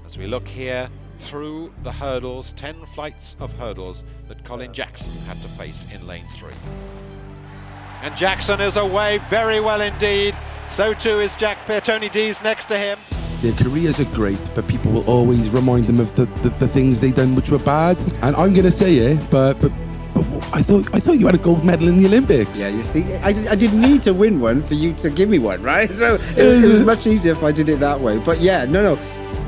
as we look here through the hurdles, 10 flights of hurdles that Colin Jackson had to face in lane 3. And Jackson is away very well indeed. So too is Jack Peer. Tony D's next to him. Their careers are great, but people will always remind them of the things they done which were bad. And I'm going to say it, but I thought you had a gold medal in the Olympics. Yeah, you see, I didn't need to win one for you to give me one, right? So it was much easier if I did it that way. But yeah, no.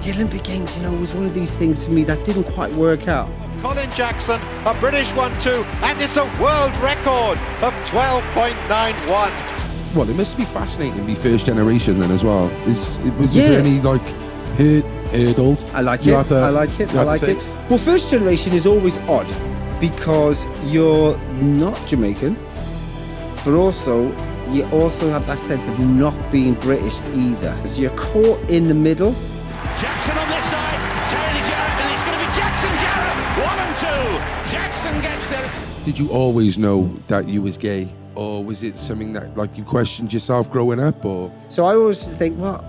The Olympic Games, was one of these things for me that didn't quite work out. Colin Jackson, a British one too, and it's a world record of 12.91. Well, it must be fascinating to be first generation then as well. Was there any hurdles? I like it. Well, first generation is always odd because you're not Jamaican, but also you also have that sense of not being British either. So you're caught in the middle. Jackson on this side, Terry Jarrett, and it's going to be Jackson Jarrett, 1 and 2. Jackson gets there. Did you always know that you was gay, or was it something that you questioned yourself growing up, or? So I always think, well,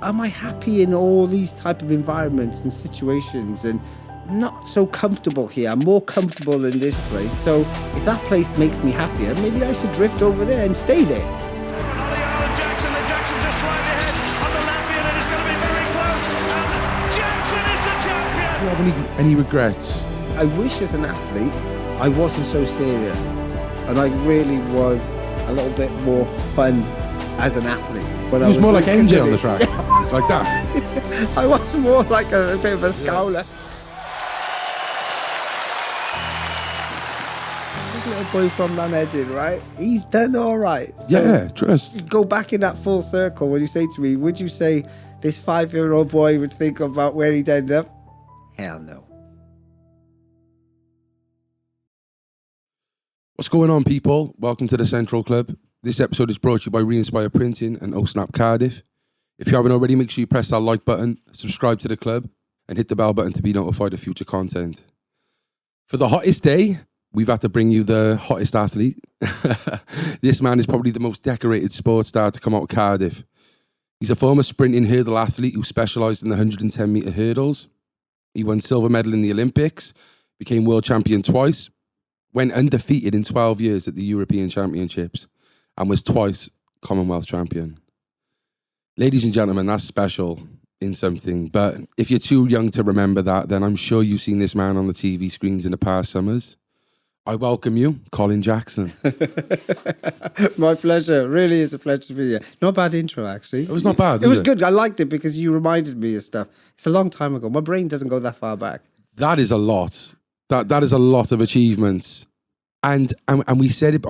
am I happy in all these type of environments and situations, and I'm not so comfortable here. I'm more comfortable in this place. So if that place makes me happier, maybe I should drift over there and stay there. Jackson just slightly ahead on the Latvian, and it's going to be very close. And Jackson is the champion. Do you have any regrets? I wish as an athlete I wasn't so serious, and I really was a little bit more fun as an athlete. But It was more like MJ on the track. It's like that. I was more like a bit of a scowler. This little boy from Manhattan, right? He's done all right. So Yeah, trust. go back in that full circle. When you say to me, would you say this 5-year-old boy would think about where he'd end up? Hell no. What's going on, people? Welcome to the Central Club. This episode is brought to you by Reinspire Printing and OSnap Cardiff. If you haven't already, make sure you press that like button, subscribe to the club, and hit the bell button to be notified of future content. For the hottest day, we've had to bring you the hottest athlete. This man is probably the most decorated sports star to come out of Cardiff. He's a former sprinting hurdle athlete who specialised in the 110-metre hurdles. He won silver medal in the Olympics, became world champion twice, went undefeated in 12 years at the European Championships, and was twice Commonwealth champion. Ladies and gentlemen, that's special in something, but if you're too young to remember that, then I'm sure you've seen this man on the TV screens in the past summers. I welcome you, Colin Jackson. My pleasure. Really is a pleasure to be here. Not a bad intro, actually. It was not bad, It was it? good. I liked it because you reminded me of stuff. It's a long time ago. My brain doesn't go that far back. That is a lot. That is a lot of achievements. And we said it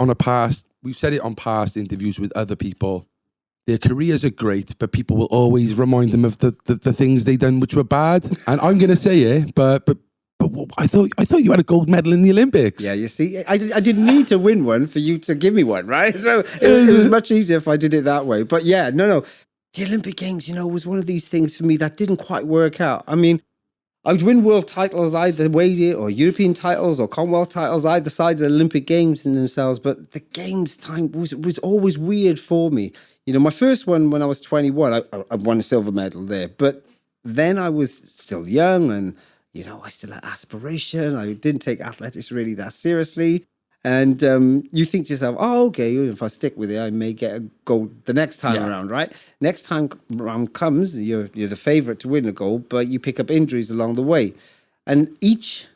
we've said it on past interviews with other people. Their careers are great, but people will always remind them of the things they done which were bad. And I'm going to say it, but I thought you had a gold medal in the Olympics. Yeah, you see, I didn't need to win one for you to give me one, right? So it was much easier if I did it that way. But yeah, no. The Olympic Games, was one of these things for me that didn't quite work out. I mean, I would win world titles either way, or European titles or Commonwealth titles either side of the Olympic Games in themselves. But the Games time was always weird for me. My first one when I was 21, I won a silver medal there. But then I was still young and, I still had aspiration. I didn't take athletics really that seriously. And you think to yourself, oh, okay, if I stick with it, I may get a gold the next time around, right? Next time round comes, you're the favourite to win a gold, but you pick up injuries along the way. And each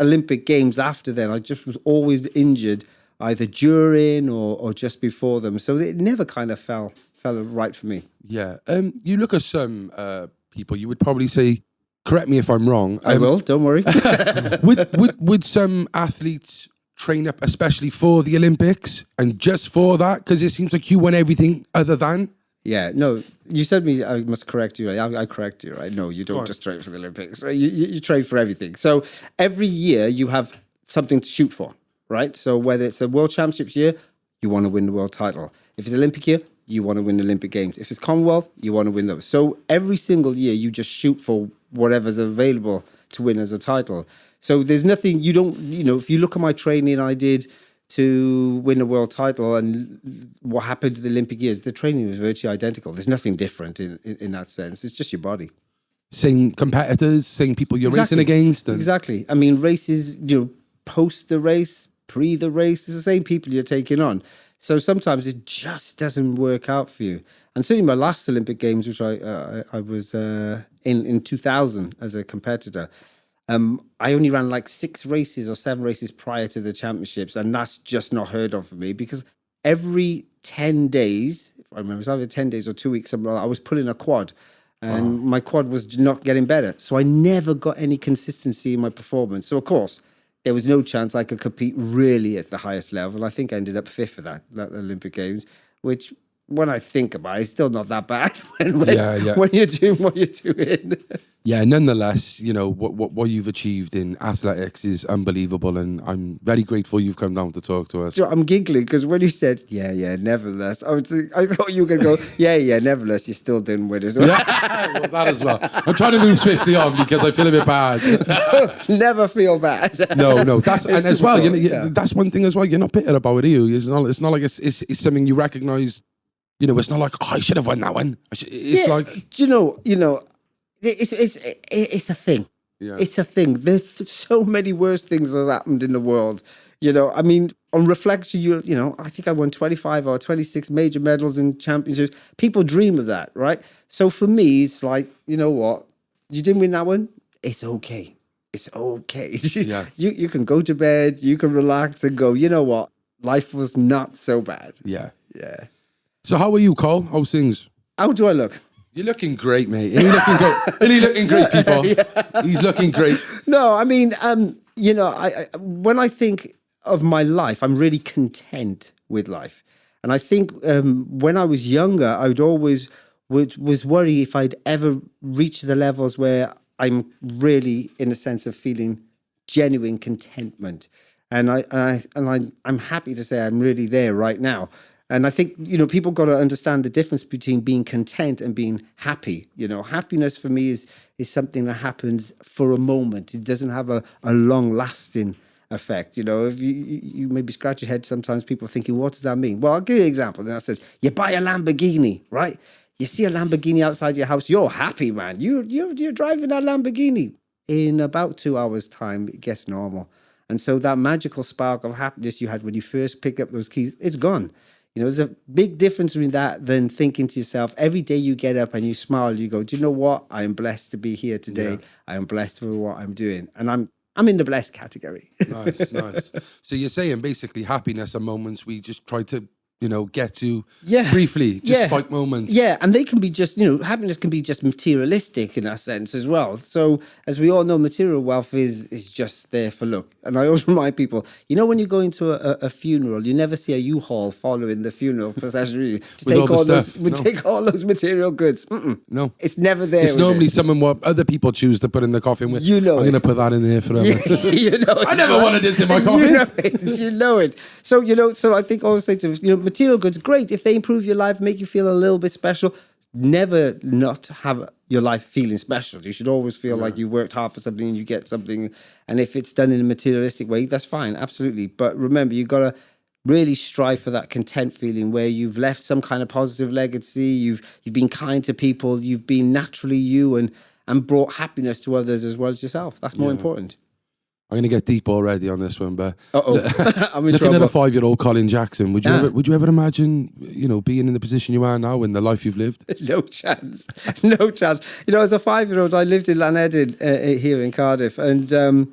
Olympic Games after then, I just was always injured, either during or just before them. So it never kind of fell right for me. Yeah. You look at some people, you would probably say, correct me if I'm wrong. I will, don't worry. would some athletes train up especially for the Olympics and just for that? Because it seems like you won everything other than. Yeah, no, you said me, I must correct you, right? I correct you, right? No, you don't just train for the Olympics, right? You train for everything. So every year you have something to shoot for, right? So whether it's a World Championships year, you want to win the world title. If it's Olympic year, you want to win the Olympic Games. If it's Commonwealth, you want to win those. So every single year you just shoot for whatever's available to win as a title. So there's nothing, if you look at my training I did to win a world title and what happened to the Olympic years, the training was virtually identical. There's nothing different in that sense. It's just your body. same competitors, same people you're racing against. And Exactly. I mean, races, post the race, pre the race, it's the same people you're taking on. So sometimes it just doesn't work out for you. And certainly my last Olympic Games, which I was in 2000 as a competitor, I only ran like 6 races or 7 races prior to the championships. And that's just not heard of for me, because every 10 days, if I remember, it was either 10 days or 2 weeks, I was pulling a quad. And my quad was not getting better. So I never got any consistency in my performance. So, of course, there was no chance I could compete really at the highest level. I think I ended up 5th for that Olympic Games, which, when I think about it, it's still not that bad when you're doing what you're doing. yeah, nonetheless, what you've achieved in athletics is unbelievable, and I'm very grateful you've come down to talk to us. I'm giggling because when you said, nevertheless, I thought you were going to go, nevertheless, you still didn't win as well. Well, that as well. I'm trying to move swiftly on because I feel a bit bad. Never feel bad. No, that's and as well. Cool, that's one thing as well. You're not bitter about it, are you? It's not like it's something you recognise. It's not like, I should have won that one. It's like, it's a thing. Yeah. It's a thing. There's so many worse things that have happened in the world. I mean, on reflection, I think I won 25 or 26 major medals in championships. People dream of that, right? So for me, it's like, you know what? You didn't win that one. It's okay. It's okay. Yeah. You can go to bed. You can relax and go, you know what? Life was not so bad. Yeah. Yeah. So how are you, Cole? How's things? How do I look? You're looking great, mate. Ain't he looking great? Ain't he looking great, people? Yeah. He's looking great. No, I mean, I when I think of my life, I'm really content with life. And I think when I was younger, I would always was worry if I'd ever reach the levels where I'm really, in a sense, of feeling genuine contentment. And I'm happy to say I'm really there right now. And I think, people got to understand the difference between being content and being happy. Happiness for me is something that happens for a moment. It doesn't have a long-lasting effect. If you maybe scratch your head sometimes, people are thinking, what does that mean? Well, I'll give you an example. Then I said, you buy a Lamborghini, right? You see a Lamborghini outside your house, you're happy, man. You're driving that Lamborghini. In about 2 hours' time, it gets normal. And so that magical spark of happiness you had when you first pick up those keys, it's gone. There's a big difference between that than thinking to yourself, every day you get up and you smile, you go, do you know what? I am blessed to be here today. Yeah. I am blessed for what I'm doing. And I'm in the blessed category. Nice. So you're saying basically happiness are moments we just try to, get to briefly, just spike moments. Yeah, and they can be just, happiness can be just materialistic in that sense as well. So as we all know, material wealth is just there for look. And I always remind people, when you go into a funeral, you never see a U-Haul following the funeral procession really, to take all those material goods. No. It's never there. It's normally someone what other people choose to put in the coffin with. I'm going to put that in there forever. I never wanted this in my coffin. You know it. So, so I think I always say to material goods, great. If they improve your life, make you feel a little bit special, never not have your life feeling special. You should always feel like you worked hard for something and you get something. And if it's done in a materialistic way, that's fine. Absolutely. But remember, you've got to really strive for that content feeling where you've left some kind of positive legacy. You've been kind to people. You've been naturally you and brought happiness to others as well as yourself. That's more important. I'm going to get deep already on this one, but I'm in looking trouble. at a 5-year-old Colin Jackson, would you ever imagine, being in the position you are now and the life you've lived? No chance. As a 5-year-old, I lived in Llanedin here in Cardiff, and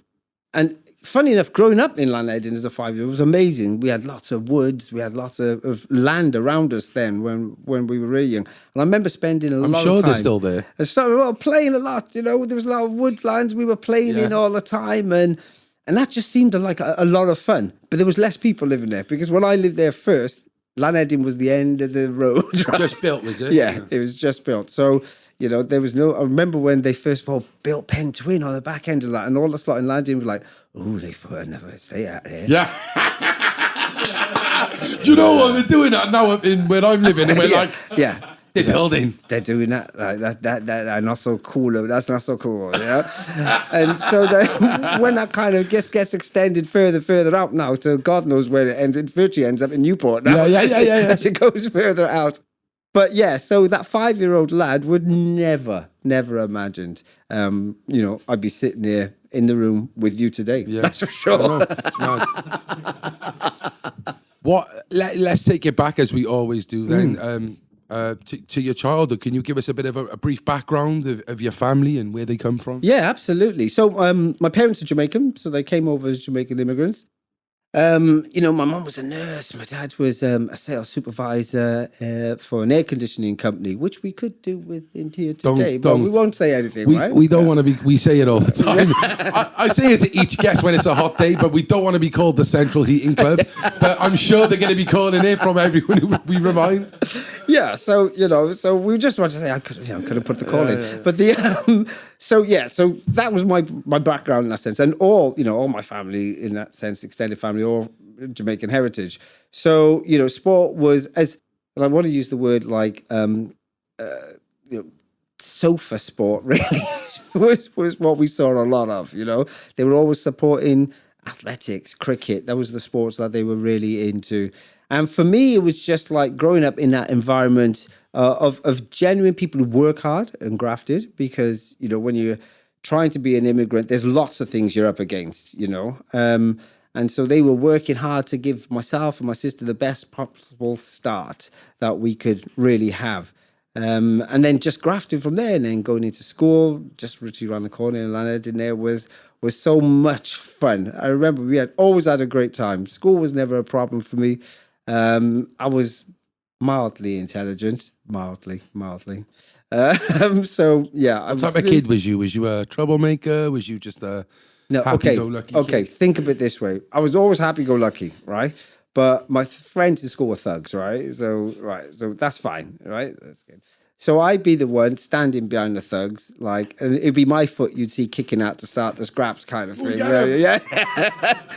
funny enough, growing up in Llanedin as a 5-year-old was amazing. We had lots of woods, we had lots of land around us then when we were really young. And I remember spending a lot of time. I'm sure they're still there. So playing a lot, there was a lot of woodlands we were playing in all the time, and that just seemed like a lot of fun. But there was less people living there, because when I lived there first, Llanedin was the end of the road. Right? Just built, was it? Yeah, it was just built. So, there was no... I remember when they first of all built Pen Twin on the back end of that, and all the slot in Llanedin were like, oh, they put another estate out there. Yeah. Do you know what? They're doing that now where I'm living, and we're like... Yeah. They're building. They're doing that. Like, that not so cool. That's not so cool. And so when that kind of gets extended further out now to God knows where it ends. It virtually ends up in Newport now. Yeah. As it goes further out. But yeah, so that 5-year-old lad would never imagined, I'd be sitting there in the room with you today. Yeah. That's for I sure. know, it's mad. Let's take it back as we always do then. To your childhood, can you give us a bit of a brief background of your family and where they come from? Yeah, absolutely. So my parents are Jamaican, so they came over as Jamaican immigrants. My mum was a nurse. My dad was a sales supervisor for an air conditioning company, which we could do with in here today, but we won't say anything, right? We don't want to be. We say it all the time. I say it to each guest when it's a hot day, but we don't want to be called the Central Heating Club. But I'm sure they're going to be calling it from everyone who we remind. Yeah, so we just want to say I could have put the call in, but so that was my background in that sense, and all my family in that sense, extended family, all Jamaican heritage. So sport was and I want to use the word like sofa sport really was what we saw a lot of. They were always supporting athletics, cricket. That was the sports that they were really into. And for me, it was just like growing up in that environment of genuine people who work hard and grafted, because, when you're trying to be an immigrant, there's lots of things you're up against, and so they were working hard to give myself and my sister the best possible start that we could really have. And then just grafting from there, and then going into school, just literally around the corner in Llaned, and there was so much fun. I remember we always had a great time. School was never a problem for me. I was mildly intelligent, mildly. So yeah. What type of kid was you? Was you a troublemaker? Was you just a happy-go-lucky kid? Okay, think of it this way. I was always happy-go-lucky, right? But my friends in school were thugs, right? So that's fine, right? That's good. So I'd be the one standing behind the thugs, and it'd be my foot you'd see kicking out to start the scraps kind of thing. Yeah.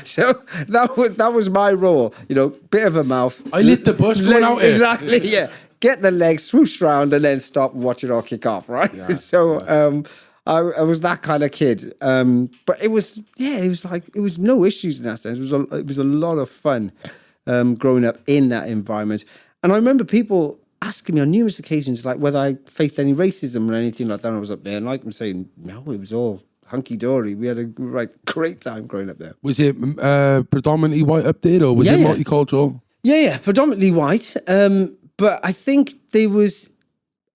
So that was my role, bit of a mouth. I lit the bush going out here. Exactly, yeah. Get the legs, swoosh round, and then stop and watch it all kick off, right? Yeah, so I was that kind of kid. But it was no issues in that sense. It was a lot of fun growing up in that environment. And I remember people asking me on numerous occasions, like whether I faced any racism or anything like that when I was up there. And like I'm saying, no, it was all hunky-dory. We had a great time growing up there. Was it predominantly white up there, or was it multicultural? Yeah, predominantly white. But I think there was...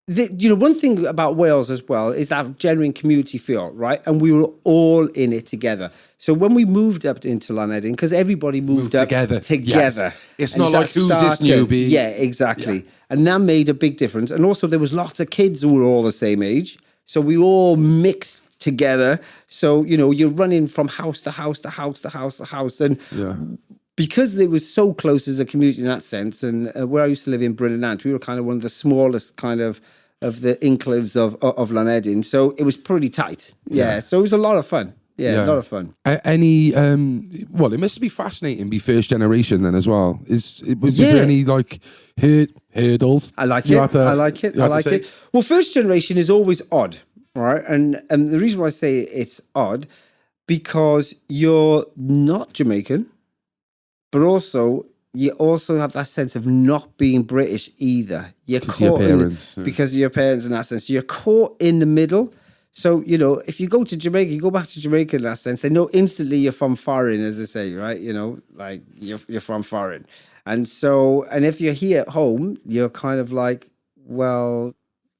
one thing about Wales as well is that genuine community feel, right? And we were all in it together. So when we moved up into Llaned, because everybody moved up together. Yes. It's not like who's this newbie. Yeah, exactly. Yeah. And that made a big difference. And also there was lots of kids who were all the same age. So we all mixed together. So, you're running from house to house to house to house to house. And because it was so close as a community in that sense, and where I used to live in Bryn Nant, we were kind of one of the smallest kind of the enclaves of Llaned, so it was pretty tight. Yeah, so it was a lot of fun. Yeah, a lot of fun. It must be fascinating to be first generation then as well. Was there any hurdles? I like it. Well, first generation is always odd, right? And the reason why I say it's odd, because you're not Jamaican, but also you also have that sense of not being British either. You're caught because of your parents in that sense. You're caught in the middle. So, if you go to Jamaica, you go back to Jamaica in that sense, they know instantly you're from foreign, as they say, right? Like you're from foreign. And so, and if you're here at home, you're kind of like, well,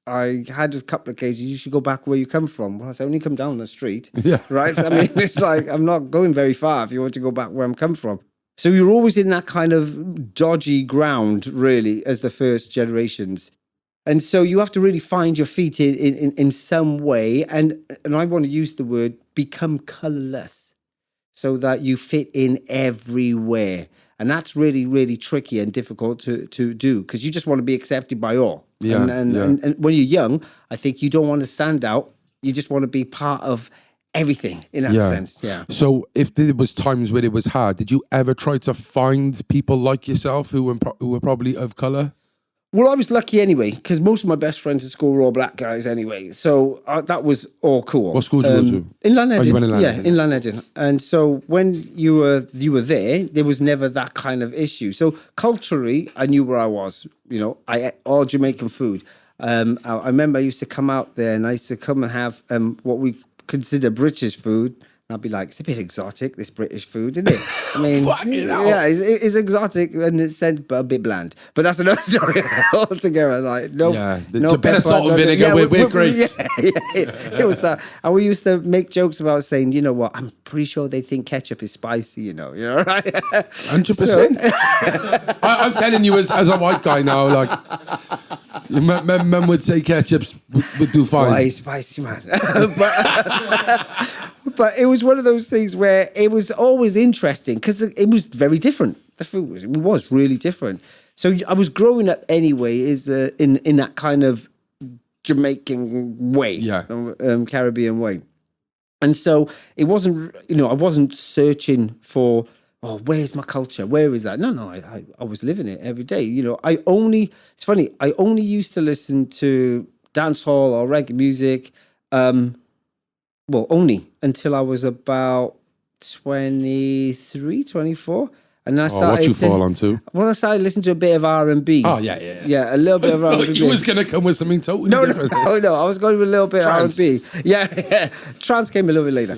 I had a couple of cases, you should go back where you come from. Well, I said, only come down the street, right? I mean, it's like, I'm not going very far if you want to go back where I'm come from. So you're always in that kind of dodgy ground, really, as the first generations. And so you have to really find your feet in some way. And I want to use the word become colourless so that you fit in everywhere. And that's really, really tricky and difficult to do, because you just want to be accepted by all. Yeah, and when you're young, I think you don't want to stand out. You just want to be part of everything in that sense. Yeah. So if there was times when it was hard, did you ever try to find people like yourself who were probably of colour? Well, I was lucky anyway, because most of my best friends at school were all black guys anyway. So that was all cool. What school did you go to? In Llanedin. You went in Llanedin. Yeah, in Llanedin. And so when you were there was never that kind of issue. So culturally, I knew where I was. I ate all Jamaican food. I remember I used to come out there and I used to come and have what we consider British food. And I'd be like, it's a bit exotic, this British food, isn't it? I mean, it's exotic and it's but a bit bland. But that's another story altogether. Like, no bit of salt and vinegar, we're great. It was that. And we used to make jokes about saying, you know what, I'm pretty sure they think ketchup is spicy, right? 100%. I'm telling you, as a white guy now, like, men would say ketchup would do fine. Why spicy, man? But it was one of those things where it was always interesting because it was very different. The food was really different. So I was growing up anyway in that kind of Jamaican way, Caribbean way. And so it wasn't, I wasn't searching for, where's my culture? Where is that? No, I was living it every day. It's funny, I only used to listen to dancehall or reggae music, only until I was about 23, 24. And then I started what you fall onto? Well, I started listening to a bit of R&B. Oh, yeah. Yeah, a little bit of R&B. You was going to come with something totally different. No. I was going with a little bit Trance. of R&B. Yeah. Trance came a little bit later.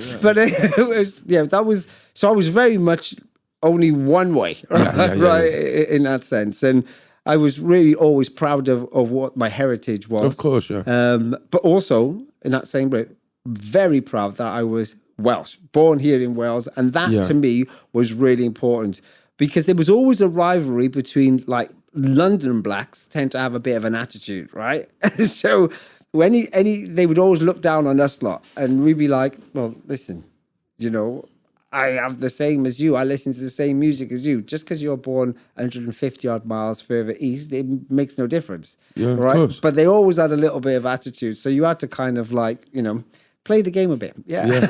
Yeah. But so I was very much only one way, right, in that sense. And I was really always proud of what my heritage was. Of course, yeah. But also, in that same breath, very proud that I was Welsh, born here in Wales. And that to me was really important because there was always a rivalry between like London blacks tend to have a bit of an attitude, right? So when they would always look down on us lot and we'd be like, well, listen, I have the same as you. I listen to the same music as you. Just because you're born 150 odd miles further east, it makes no difference. Yeah, right? Of course. But they always had a little bit of attitude. So you had to kind of like, play the game a bit. Yeah.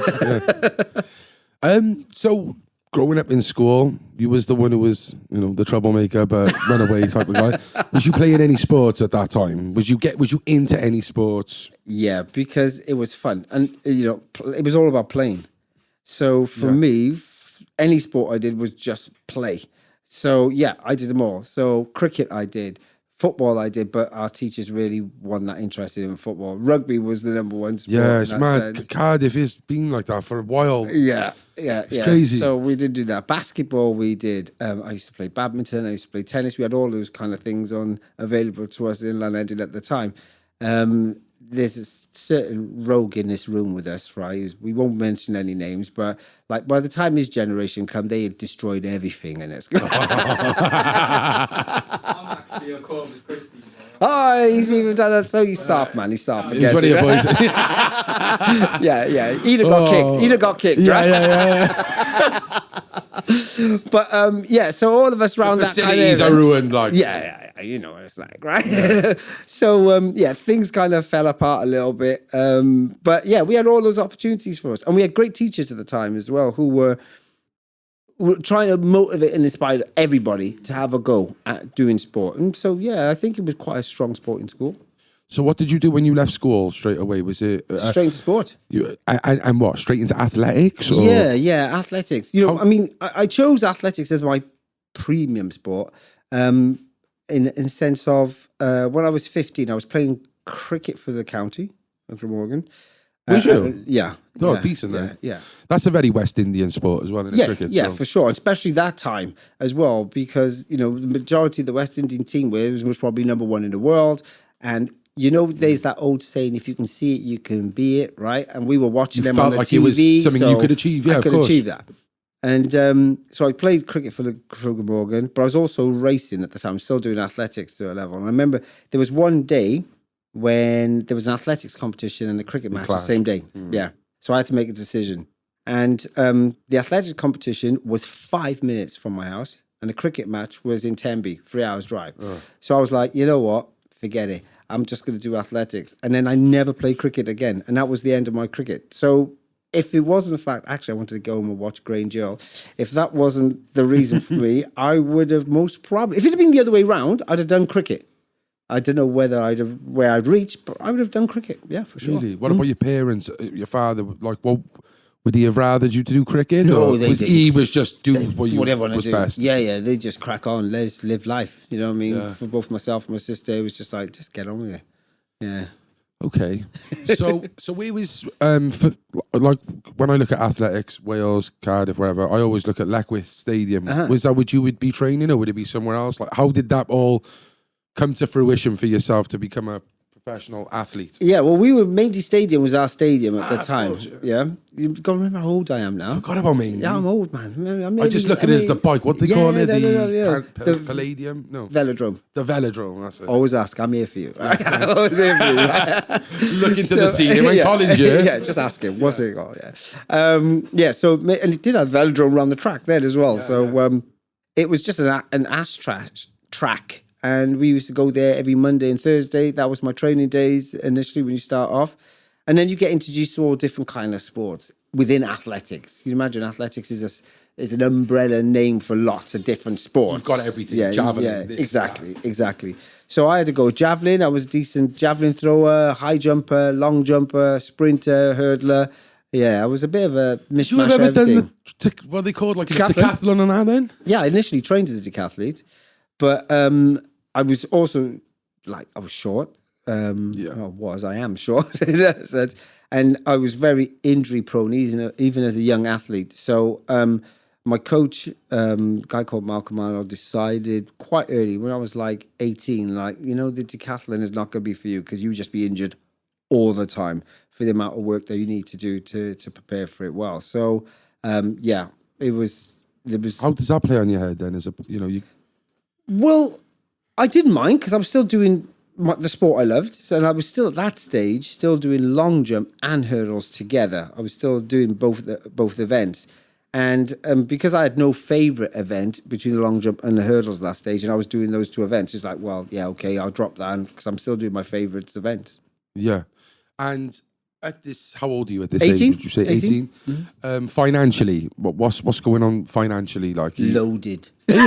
So growing up in school, you was the one who was, the troublemaker, but runaway type of guy. Was you playing any sports at that time? Was you into any sports? Yeah, because it was fun. And, it was all about playing. So for me, any sport I did was just play. So yeah, I did them all. So cricket I did, football I did, but our teachers really weren't that interested in football. Rugby was the number one sport. Yeah, it's mad. Cardiff has been like that for a while. Yeah. It's crazy. So we did do that. Basketball we did. I used to play badminton. I used to play tennis. We had all those kind of things available to us in Llanedin at the time. There's a certain rogue in this room with us, right? We won't mention any names, but like by the time his generation come, they had destroyed everything in it. I'm actually a Corpus Christi. Oh, he's even done that. So he's soft, man. He's soft. He's one of your boys. Yeah. He'd have got kicked. Yeah. But so all of us around that kind of facilities are ruined. Like you know what it's like, right? So things kind of fell apart a little bit. But yeah, we had all those opportunities for us, and we had great teachers at the time as well who were trying to motivate and inspire everybody to have a go at doing sport. And so I think it was quite a strong sport in school. So what did you do when you left school straight away? Was it straight into sport? And what, straight into athletics? Or? Yeah, athletics. I chose athletics as my premium sport. In sense of when I was 15, I was playing cricket for the county of Glamorgan. Was you? Yeah. Decent then. Yeah. That's a very West Indian sport as well, isn't it, cricket? Yeah, for sure. Especially that time as well, because, the majority of the West Indian team was probably number one in the world. And, there's that old saying, if you can see it, you can be it, right? And we were watching them on the TV. It was something you could achieve, I could achieve that. And so I played cricket for Glamorgan, but I was also racing at the time, still doing athletics to a level. And I remember there was one day when there was an athletics competition and a cricket match the same day. Yeah. So I had to make a decision. And the athletics competition was 5 minutes from my house and the cricket match was in Tenby, 3 hours drive. So I was like, you know what? Forget it. I'm just going to do athletics. And then I never played cricket again. And that was the end of my cricket. So if it wasn't the fact, actually, I wanted to go home and watch Grange Earl. If that wasn't the reason for me, I would have most probably, if it had been the other way around, I'd have done cricket. I don't know where I'd reach, but I would have done cricket. Yeah, for sure. Really? What about your parents? Your father? Like, what would he have rathered you to do cricket? No, or they was didn't. he was just doing what you Whatever was do. best. Yeah, they just crack on. Let's live life. You know what I mean? Yeah. For both myself and my sister, it was just like, just get on with it. Yeah. Okay, so we was for, like when I look at athletics, Wales, Cardiff, wherever, I always look at Leckwith Stadium. Was that what you would be training, or would it be somewhere else? Like, how did that all come to fruition for yourself to become a professional athlete? Yeah, well, Maidie Stadium was our stadium at the time. Course, yeah. You've got to remember how old I am now. Forgot about me. Yeah, I'm old, man. I just look at it as the bike. What they call it? The Palladium? No. Velodrome. The velodrome, that's it. Always ask. I'm here for you. Always here for you. Look into the scene when Colin's here. Yeah, just ask him. What's it called? Yeah. So, and it did have velodrome around the track then as well. It was just an ass track. And we used to go there every Monday and Thursday. That was my training days initially when you start off. And then you get introduced to all different kind of sports within athletics. You imagine athletics is an umbrella name for lots of different sports. You've got everything. Yeah, Javelin. Yeah, exactly. So I had to go javelin. I was a decent javelin thrower, high jumper, long jumper, sprinter, hurdler. Yeah, I was a bit of a mishmash. Did you have ever done what they called like decathlon and that then? Yeah, I initially trained as a decathlete. But I was also, like, I was short. I am short. And I was very injury prone, even as a young athlete. So my coach, a guy called Malcolm Arnold, decided quite early when I was like 18, like, the decathlon is not going to be for you because you just be injured all the time for the amount of work that you need to do to prepare for it well. So, it was. How does that play on your head then? Well, I didn't mind because I was still doing the sport I loved. So I was still at that stage, still doing long jump and hurdles together. I was still doing both events. And because I had no favourite event between the long jump and the hurdles at that stage, and I was doing those two events, it's like, well, yeah, okay, I'll drop that because I'm still doing my favourite event. Yeah. And at this, how old are you at this 18? age? Would you say 18? Mm-hmm. Financially, what's going on financially? Like loaded. If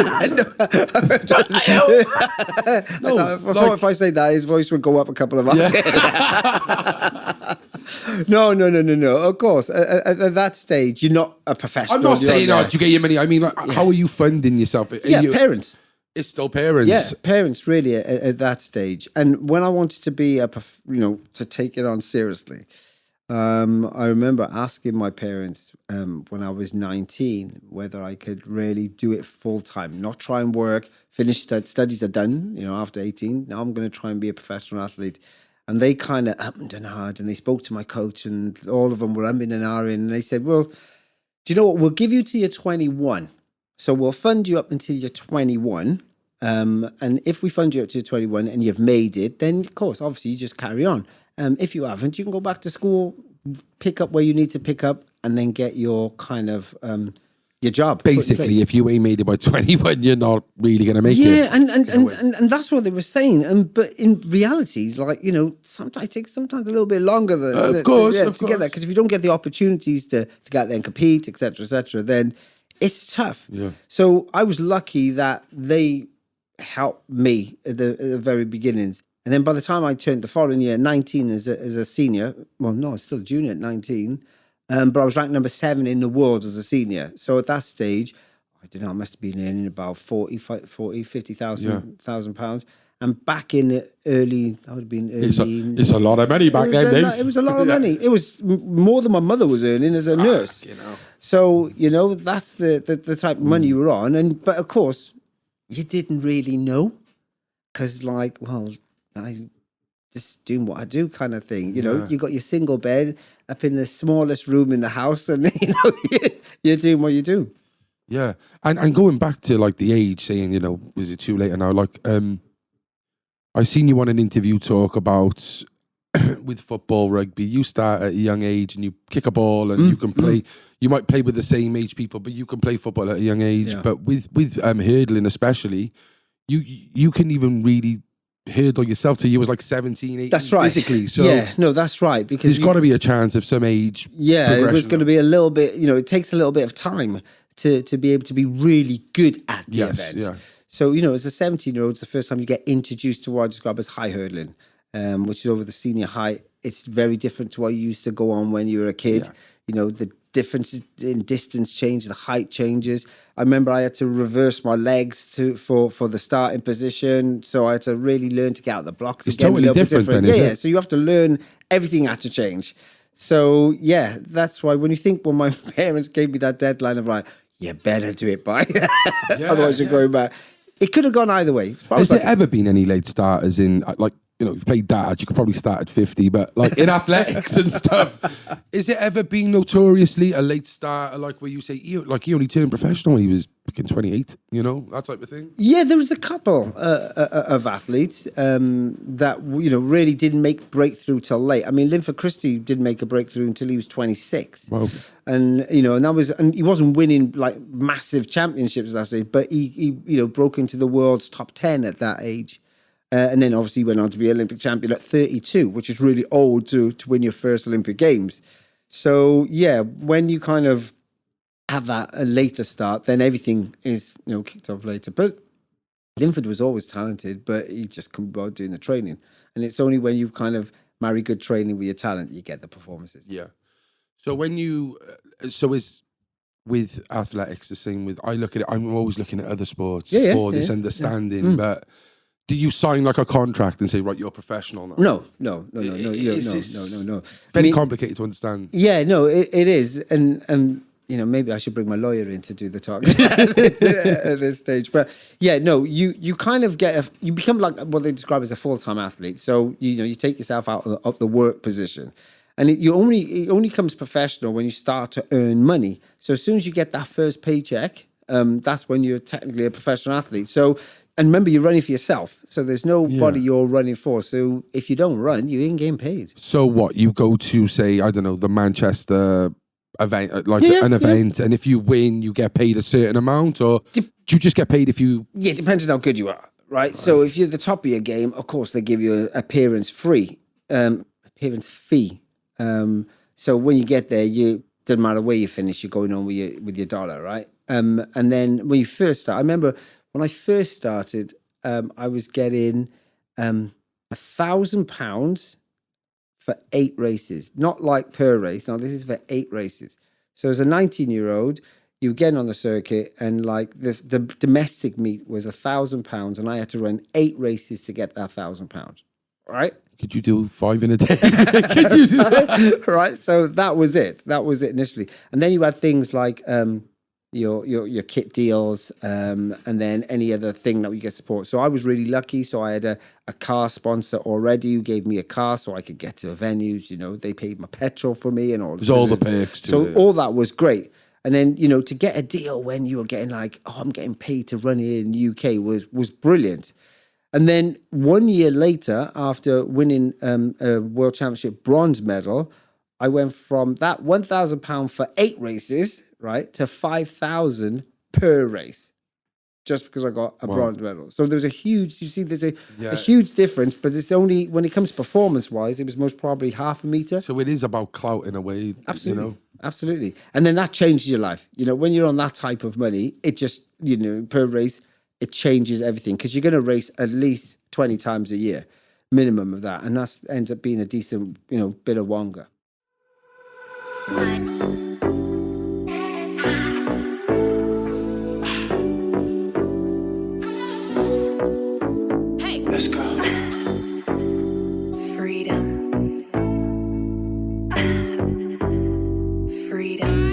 I say that, his voice would go up a couple of octaves. Yeah. No. Of course, at that stage, you're not a professional. I'm not saying do you get your money. I mean, like, how are you funding yourself? Parents. It's still parents. Yeah, parents really at that stage. And when I wanted to be to take it on seriously, I remember asking my parents when I was 19 whether I could really do it full time, not try and work, finish studies are done, after 18. Now I'm going to try and be a professional athlete. And they kind of ummed and ahed, and they spoke to my coach, and all of them were umming and ahhing. And they said, well, do you know what? We'll give you till you're 21. So we'll fund you up until you're 21. And if we fund you up to 21 and you've made it, then, of course, obviously, you just carry on. If you haven't, you can go back to school, pick up where you need to pick up, and then get your kind of your job. Basically, if you ain't made it by 21, you're not really going to make it. Yeah, and that's what they were saying. But in reality, like, sometimes it takes a little bit longer than of course, to get that. Because if you don't get the opportunities to get there and compete, etc., then it's tough. Yeah. So I was lucky that they helped me at the very beginnings. And then by the time I turned the following year, 19 as a senior, well, no, I was still a junior at 19, but I was ranked number 7 in the world as a senior. So at that stage, I don't know, I must have been earning about 50,000 pounds. And back in the early, I would have been early. It's a lot of money back then, Dave. It was a lot of money. It was more than my mother was earning as a nurse. So, that's the type of money you were on. But of course, you didn't really know. Because I just doing what I do kind of thing. You got your single bed up in the smallest room in the house and, you're doing what you do. Yeah. And going back to like the age, saying, is it too late now? Like, I seen you on an interview talk about with football, rugby. You start at a young age and you kick a ball and you can play. You might play with the same age people, but you can play football at a young age. Yeah. But with hurdling especially, you can even really hurdle yourself till you was like 17, 18. That's right. Physically. So yeah, no, that's right. Because there's got to be a chance of some age. Yeah, it was going to be a little bit. It takes a little bit of time to be able to be really good at the event. Yeah. So, as a 17-year-old, it's the first time you get introduced to what I describe as high hurdling, which is over the senior height. It's very different to what you used to go on when you were a kid. Yeah. The difference in distance change, the height changes. I remember I had to reverse my legs for the starting position. So I had to really learn to get out of the blocks It's again. totally a little bit different then, Yeah, is yeah. it? So you have to learn everything had to change. So, yeah, that's why when you think, well, my parents gave me that deadline of like, you better do it by, otherwise you're going back. It could have gone either way. Has there ever been any late starters in, like, you played dad, you could probably start at 50, but like in athletics and stuff, is it ever been notoriously a late starter, like where you say, he only turned professional when he was fucking 28, that type of thing? Yeah, there was a couple of athletes that really didn't make breakthrough till late. I mean, Linford Christie didn't make a breakthrough until he was 26. Wow. And and he wasn't winning like massive championships at that stage, but he broke into the world's top 10 at that age. And then obviously went on to be Olympic champion at 32, which is really old to win your first Olympic Games. So, yeah, when you kind of have that a later start, then everything is, kicked off later. But Linford was always talented, but he just couldn't bother doing the training. And it's only when you kind of marry good training with your talent, you get the performances. Yeah. So when is with athletics the same with, I look at it, I'm always looking at other sports for this understanding, but do you sign like a contract and say, right, you're professional now? No. Very complicated to understand. Yeah, no, it is. And maybe I should bring my lawyer in to do the talk at this stage. But yeah, no, you kind of you become like what they describe as a full-time athlete. So, you take yourself out of the work position. And it only comes professional when you start to earn money. So as soon as you get that first paycheck, that's when you're technically a professional athlete. So, and remember, you're running for yourself. So there's nobody you're running for. So if you don't run, you ain't getting paid. So what, you go to, say, I don't know, the Manchester event, an event, and if you win, you get paid a certain amount, or do you just get paid if you... Yeah, it depends on how good you are, right? So if you're at the top of your game, of course, they give you an appearance fee. So when you get there, doesn't matter where you finish, you're going on with your dollar, right? And then when you first start, I remember when I first started, I was getting £1,000 for 8 races, not like per race. No, this is for 8 races. So as a 19-year-old, you were getting on the circuit, and like the domestic meet was £1,000, and I had to run 8 races to get that £1,000. Right? Could you do 5 in a day? Could you do that? Right. So that was it. That was it initially, and then you had things like your kit deals, and then any other thing that we get support. So I was really lucky. So I had a car sponsor already who gave me a car so I could get to venues. They paid my petrol for me and all. There's all the perks to it. So all that was great. And then, to get a deal when you were getting like, I'm getting paid to run here in the UK was brilliant. And then 1 year later, after winning a World Championship bronze medal, I went from that £1,000 for 8 races, right, to $5,000 per race, just because I got a bronze medal. So there's a huge difference, but it's only, when it comes performance-wise, it was most probably half a meter. So it is about clout in a way, Absolutely. Absolutely. And then that changes your life. When you're on that type of money, it just, per race, it changes everything, because you're going to race at least 20 times a year, minimum of that. And that ends up being a decent, bit of wonga. Hey, let's go. Freedom. Freedom.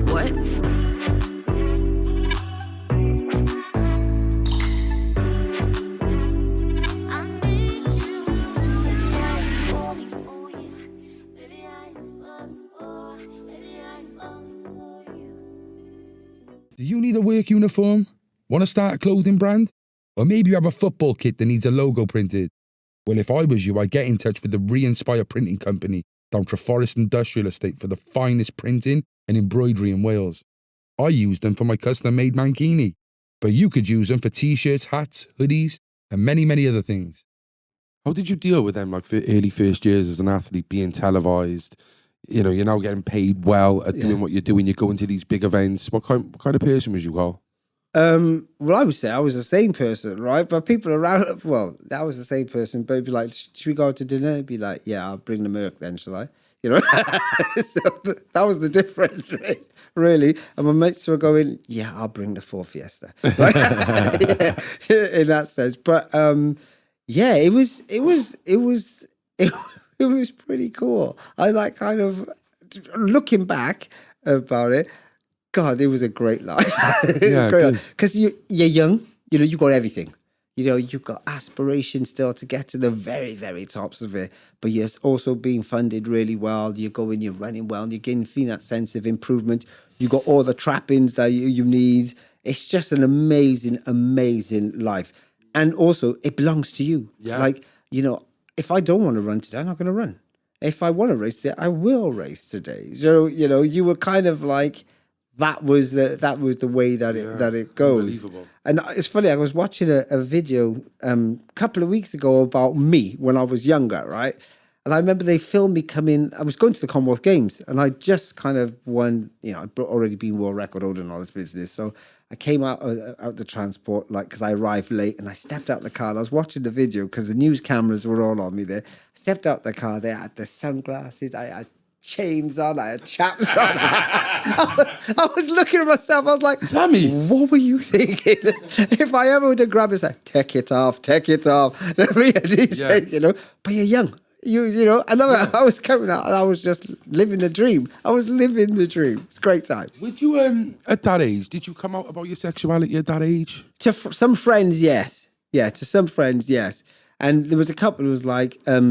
What? Do you need a work uniform? Want to start a clothing brand? Or maybe you have a football kit that needs a logo printed? Well, if I was you, I'd get in touch with the Re-Inspire Printing Company down Treforest Industrial Estate for the finest printing and embroidery in Wales. I use them for my custom-made mankini, but you could use them for t-shirts, hats, hoodies, and many, many other things. How did you deal with them, like for early first years as an athlete, being televised? You know, you're now getting paid well at doing what you're doing. You're going to these big events. What kind of person was you, Carl? Well, I would say I was the same person, right? But people around, well, I was the same person, but it'd be like, should we go out to dinner? It'd be like, yeah, I'll bring the Merc then, shall I? You know, so that was the difference, right? Really. And my mates were going, yeah, I'll bring the Ford Fiesta, right? Yeah, in that sense. But yeah, it was pretty cool. I like kind of looking back about it. God, it was a great life. Yeah, because you're young, you know, you got everything. You know, you've got aspirations still to get to the very, very tops of it, but you're also being funded really well. You're going, you're running well, and you're getting feeling that sense of improvement. You got all the trappings that you need. It's just an amazing, amazing life. And also, it belongs to you. Yeah. Like, you know, if I don't want to run today, I'm not going to run. If I want to race today, I will race today. So, you know, you were kind of like, that was the way that it goes. Unbelievable. And it's funny, I was watching a video a couple of weeks ago about me when I was younger, right? And I remember they filmed me coming, I was going to the Commonwealth Games and I just kind of won, you know, I'd already been world record holder and all this business. So I came out the transport, like, because I arrived late and I stepped out the car. And I was watching the video because the news cameras were all on me there. I stepped out the car there, I had the sunglasses, I had chains on, I had chaps on. I was looking at myself, I was like, Sammy, what were you thinking? If I ever would have grabbed it, it's like, take it off. Yeah. You know, but you're young. You know, and I was coming out and I was just living the dream. I was living the dream. It's a great time. would you, at that age, did you come out about your sexuality at that age? To some friends, yes. Yeah, to some friends, yes. And there was a couple who was like, what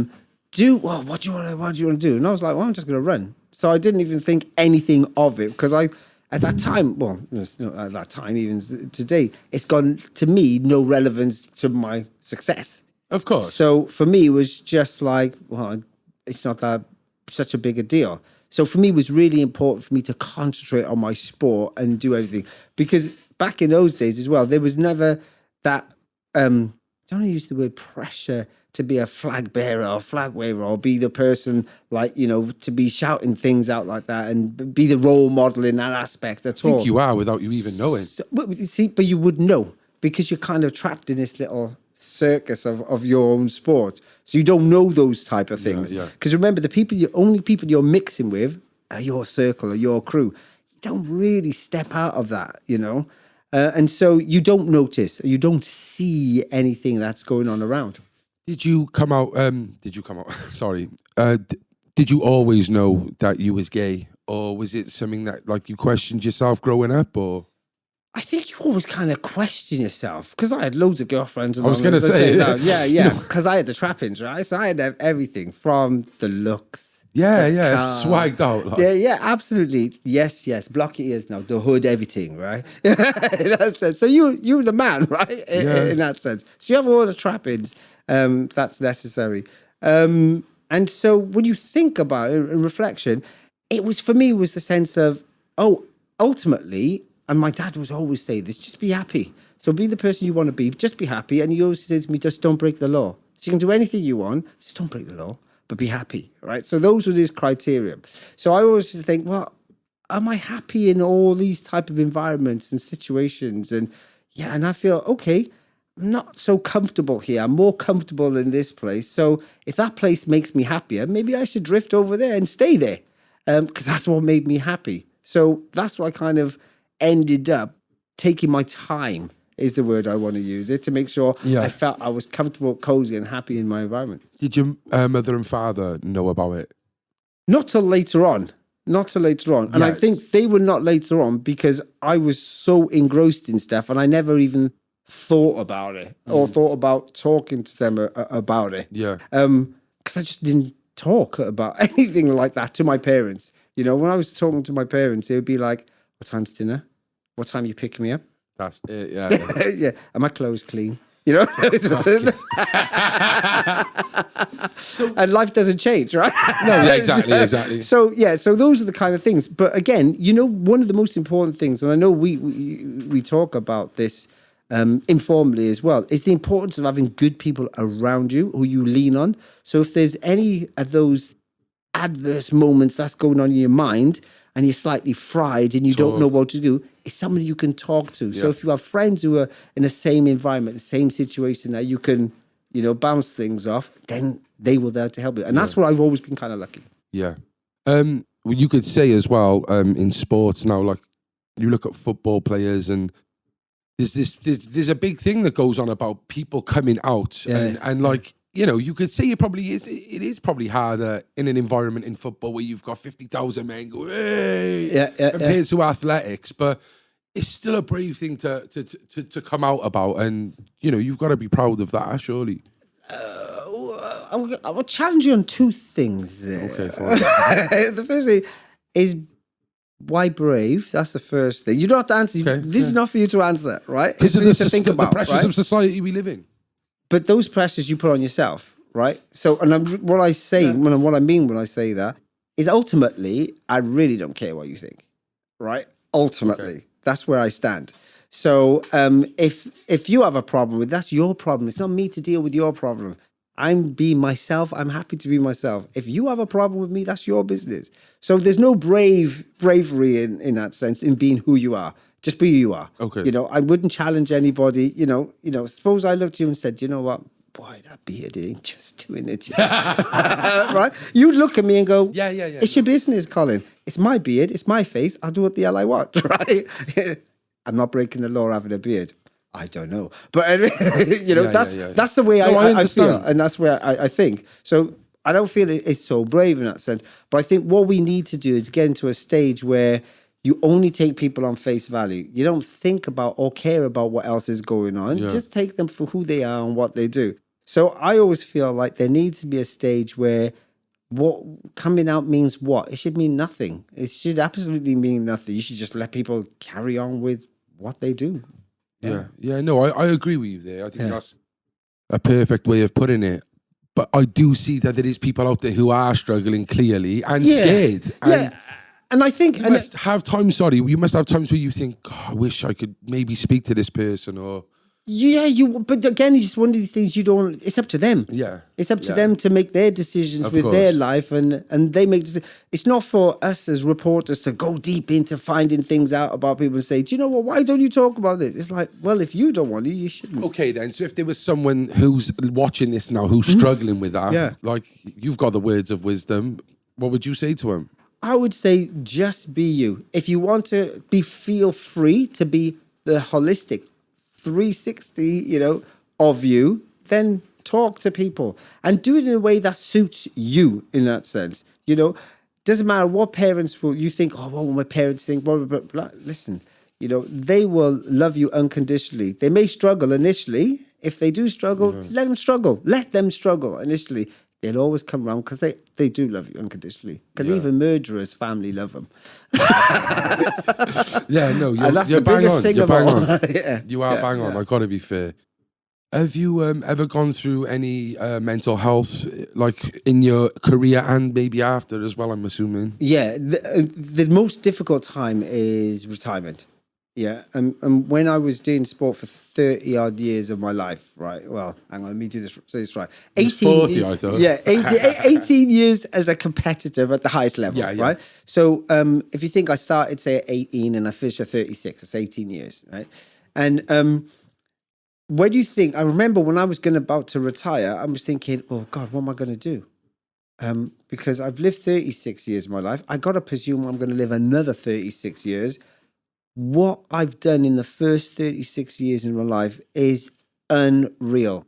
do you want to do? And I was like, well, I'm just going to run. So I didn't even think anything of it because at that time, well, it's not at that time, even today, it's gone, to me, no relevance to my success. Of course. So for me, it was just like, well, it's not that such a big a deal. So for me, it was really important for me to concentrate on my sport and do everything. Because back in those days as well, there was never that, don't use the word pressure to be a flag bearer or flag waver or be the person, like, you know, to be shouting things out like that and be the role model in that aspect at all. I think you are without you even knowing. So, but you would know because you're kind of trapped in this little circus of your own sport. So you don't know those type of things. Because remember, the only people you're mixing with are your circle or your crew. You don't really step out of that, you know? And so you don't notice, you don't see anything that's going on around. Did you come out? Sorry. Did you always know that you was gay, or was it something that like you questioned yourself growing up, or? I think you always kind of question yourself because I had loads of girlfriends. And I was going to say, yeah, because I had the trappings, right? So I had everything from the looks. Yeah, swagged out. Like. Yeah, absolutely. Yes. Block your ears now. The hood, everything, right? In that sense. So you were the man, right? In that sense. So you have all the trappings. That's necessary. And so when you think about it in reflection, it was, for me, was the sense of, ultimately, and my dad would always say this, just be happy. So be the person you want to be, just be happy. And he always says to me, just don't break the law. So you can do anything you want, just don't break the law, but be happy, right? So those were his criteria. So I always just think, well, am I happy in all these type of environments and situations? And yeah, and I feel, okay, I'm not so comfortable here. I'm more comfortable in this place. So if that place makes me happier, maybe I should drift over there and stay there because that's what made me happy. So that's why I kind of ended up taking my time is the word I want to use it to make sure I felt I was comfortable, cozy and happy in my environment. Did your mother and father know about it? Not till later on. And I think they were not later on because I was so engrossed in stuff and I never even thought about it or thought about talking to them about it. Yeah. Because I just didn't talk about anything like that to my parents. You know, when I was talking to my parents, they would be like, what time's dinner? What time are you picking me up? That's it, yeah. Yeah. Are my clothes clean? You know? And life doesn't change, right? No, yeah, exactly. So those are the kind of things. But again, you know, one of the most important things, and I know we talk about this informally as well, is the importance of having good people around you who you lean on. So if there's any of those adverse moments that's going on in your mind and you're slightly fried and you don't know what to do, it's somebody you can talk to. So if you have friends who are in the same environment, the same situation that you can, bounce things off, then they will there to help you. And that's what I've always been kind of lucky. Yeah. Well, you could say as well, in sports now, like you look at football players and there's a big thing that goes on about people coming out and like, you could say it is probably harder in an environment in football where you've got 50,000 men go, hey, compared to athletics, but it's still a brave thing to come out about, and you've got to be proud of that, surely. I will challenge you on two things there. Okay, fine. The first thing is, why brave? That's the first thing. You don't have to answer. Okay, this is not for you to answer, right? Because it's for you to think about, the pressures right? of society we live in. But those pressures you put on yourself, right? So, what I say, what I mean when I say that, is ultimately, I really don't care what you think, right? Ultimately, that's where I stand. So, if you have a problem with, that's your problem. It's not me to deal with your problem. I'm being myself. I'm happy to be myself. If you have a problem with me, that's your business. So there's no bravery in that sense, in being who you are. Just be who you are. Okay. I wouldn't challenge anybody. Suppose I looked at you and said, you know what? Boy, that beard ain't just doing it. Right? You'd look at me and go, Yeah. It's your business, Colin. It's my beard. It's my face. I'll do what the hell I want, right? I'm not breaking the law having a beard. I don't know. But, that's the way I feel. And that's where I think. So I don't feel it's so brave in that sense. But I think what we need to do is get into a stage where you only take people on face value. You don't think about or care about what else is going on. Yeah. Just take them for who they are and what they do. So I always feel like there needs to be a stage where what coming out means what? It should mean nothing. It should absolutely mean nothing. You should just let people carry on with what they do. Yeah. No, I agree with you there. I think that's a perfect way of putting it. But I do see that there is people out there who are struggling clearly and scared. And and I think... You must have times where you think, I wish I could maybe speak to this person or... Yeah, but again, it's one of these things you don't... It's up to them. Yeah. It's up to them to make their decisions Of with course. their life, and they make decisions. It's not for us as reporters to go deep into finding things out about people and say, do you know what, why don't you talk about this? It's like, well, if you don't want to, you shouldn't. Okay, then. So if there was someone who's watching this now who's struggling with that, like you've got the words of wisdom, what would you say to him? I would say just be you. If you want to feel free to be the holistic 360, of you, then talk to people and do it in a way that suits you in that sense. Doesn't matter what parents will you think, what will my parents think, blah, blah, blah, blah. Listen, they will love you unconditionally. They may struggle initially. If they do struggle, let them struggle. Let them struggle initially. They'll always come around because they do love you unconditionally. Because even murderers' family love them. Yeah, no, and that's the biggest thing of all. You are bang on. I've got to be fair. Have you ever gone through any mental health, like in your career and maybe after as well, I'm assuming? Yeah, the most difficult time is retirement. Yeah, and when I was doing sport for 30 odd years of my life, right? Well, hang on, let me say this right. 40, I thought. Yeah, 18 years as a competitor at the highest level, right? So if you think I started, say, at 18 and I finished at 36, that's 18 years, right? And when you think, I remember when I was about to retire, I was thinking, oh God, what am I going to do? Because I've lived 36 years of my life. I got to presume I'm going to live another 36 years. What I've done in the first 36 years in my life is unreal.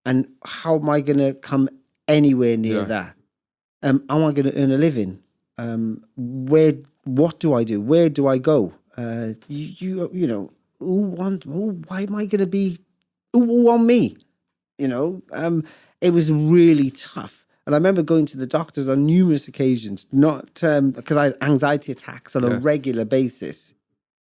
And how am I going to come anywhere near that? How am I going to earn a living? What do I do? Where do I go? Why am I going to be, who will want me? It was really tough. And I remember going to the doctors on numerous occasions, not because I had anxiety attacks on a regular basis.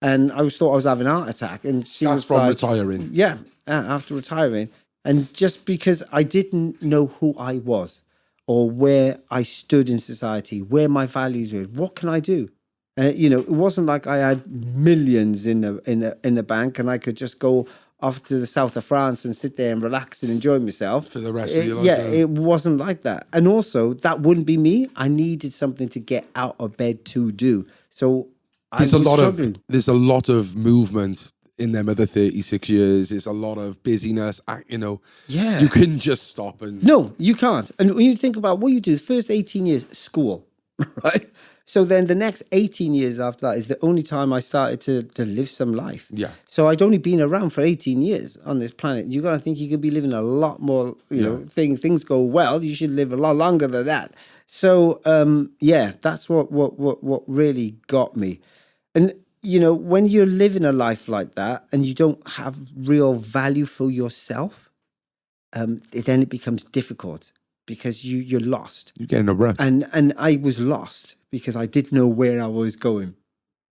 And I thought I was having a heart attack. And she was from like, retiring. Yeah, after retiring. And just because I didn't know who I was or where I stood in society, where my values were, what can I do? It wasn't like I had millions in the bank and I could just go off to the south of France and sit there and relax and enjoy myself. For the rest of your life, Yeah, yeah. it wasn't like that. And also, that wouldn't be me. I needed something to get out of bed to do. So I was struggling. There's a lot of movement in them other 36 years. It's a lot of busyness. Yeah. You couldn't just stop and No, you can't. And when you think about what you do, the first 18 years, school, right? So then the next 18 years after that is the only time I started to live some life. Yeah. So I'd only been around for 18 years on this planet. You got to think you could be living a lot more, you know, things go well. You should live a lot longer than that. So, that's what really got me. And, you know, when you're living a life like that and you don't have real value for yourself, then it becomes difficult because you're lost. you're getting a breath. And I was lost because I didn't know where I was going.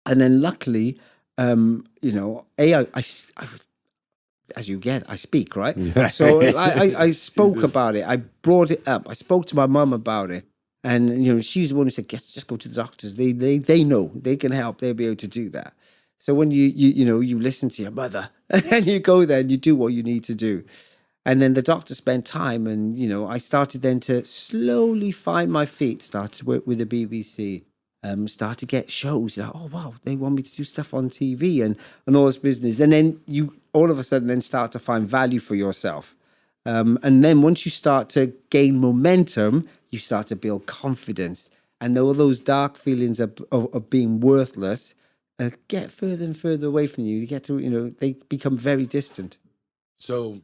And then luckily, you know, I was, as you get, I speak, right? Yeah. So I spoke about it. I brought it up. I spoke to my mum about it. And, you know, she's the one who said, just go to the doctors. They know. They can help. They'll be able to do that. So when you listen to your mother and you go there and you do what you need to do. And then the doctor spent time and, you know, I started then to slowly find my feet, started to work with the BBC, started to get shows. Like, oh, wow, they want me to do stuff on TV and all this business. And then you all of a sudden then start to find value for yourself. And then once you start to gain momentum, you start to build confidence. And all those dark feelings of being worthless get further and further away from you. You get to, you know, they become very distant. So,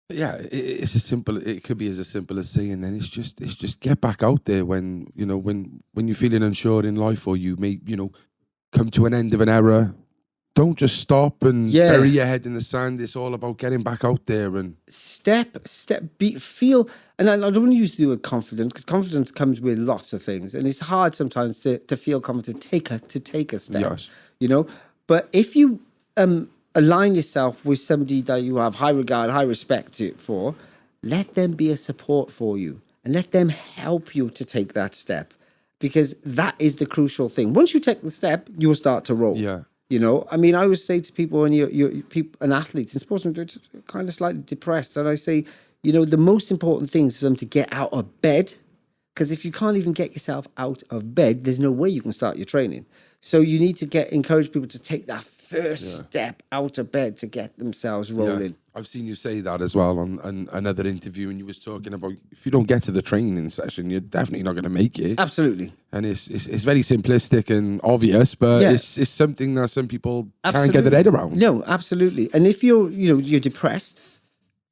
yeah, it could be as simple as saying, then it's just get back out there when you're feeling unsure in life, or you may, you know, come to an end of an era. Don't just stop and bury your head in the sand. It's all about getting back out there and feel. And I don't want to use the word confident, because confidence comes with lots of things, and it's hard sometimes to feel confident to take a step. Yes. You know, but if you align yourself with somebody that you have high regard, high respect for, let them be a support for you and let them help you to take that step, because that is the crucial thing. Once you take the step, you'll start to roll. Yeah. You know, I mean, I always say to people when an athlete in sports, they're kind of slightly depressed, and I say, you know, the most important thing is for them to get out of bed, because if you can't even get yourself out of bed, there's no way you can start your training. So you need to encourage people to take that first step out of bed to get themselves rolling. Yeah. I've seen you say that as well on another interview, and you was talking about if you don't get to the training session, you're definitely not going to make it. Absolutely. And it's very simplistic and obvious, but it's something that some people can't get their head around. No, absolutely. And if you're depressed,